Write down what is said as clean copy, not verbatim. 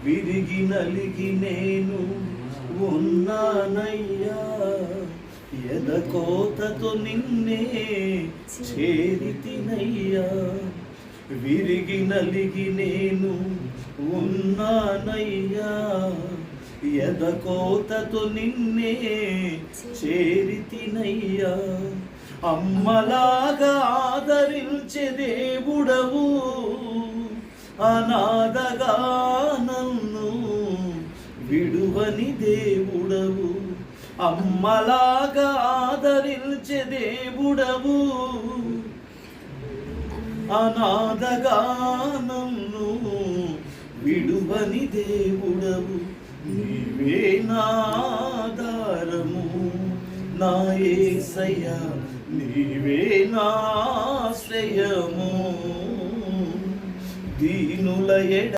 విరిగి నలిగి నేను ఉన్నానయ్యా, ఎదకోతతో నిన్నే చేరితినయ్యా. విరిగి నలిగి నేను ఉన్నానయ్యా, ఎదకోతతో నిన్నే చేరితినయ్యా. అమ్మలాగా ఆదరించే దేవుడవు, అనాథగా నన్ను విడువని దేవుడవు. అమ్మలాగా ఆదరించే దేవుడవు, అనాథగా నన్ను విడువని దేవుడవు. నీవే నా ఆధారము నా యేసయ్యా, నీవే నా ఆశ్రయము. దీనుల